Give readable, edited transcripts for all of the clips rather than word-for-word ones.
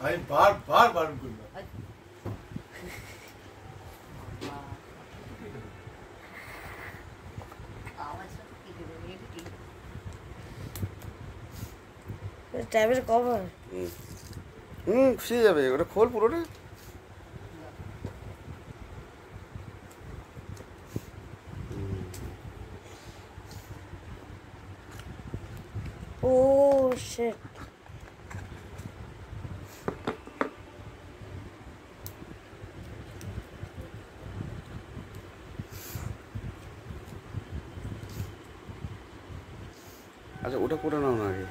আমি বারবার বারণ করলাম। ট্যাবের কভার খুশি যাবে, ওটা খোল পুরোটা। ও শিট। আচ্ছা ওটা করে নাও না আগে।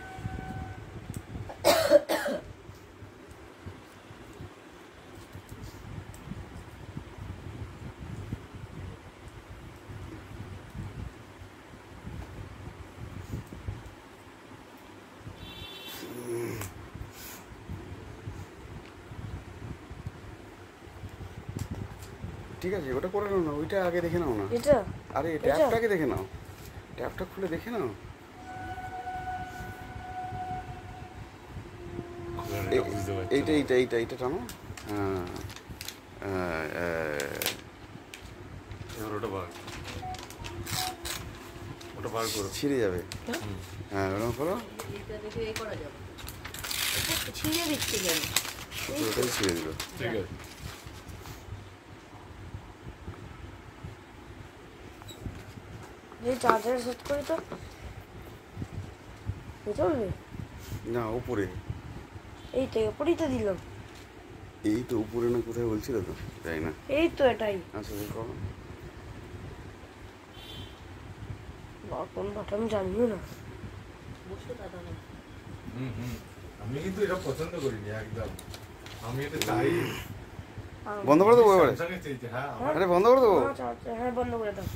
ঠিক আছে ওটা করে নাও না, ওইটা আগে দেখে নাও না। এটা আরে ট্যাপটাকে দেখে নাও, ট্যাপটা খুলে দেখে নাও। এইটা এইটা এইটা এইটা টানো। এবার ওটা বার করো, ছিঁড়ে যাবে। হ্যাঁ ওরকম করো, ছিঁড়ে দিচ্ছি কেন? ওটাই ছিঁড়ে দিল। ঠিক আছে। এই চার্জার সেট করি তো চলবে না উপরে, এই তো উপরেই তো দিলাম। এই তো উপরে না কোথায় বলছিল তো, তাই না? এই তো এটাই। আচ্ছা করো। কোন বাটন জানিও না। আমি কিন্তু এটা পছন্দ করিনি একদম। আমি এটা চাই। বন্ধ করে দেবো এবারে? স্যামসাং এর চাইতে, হ্যাঁ। আরে বন্ধ করে দেবো। হ্যাঁ বন্ধ করে দাও।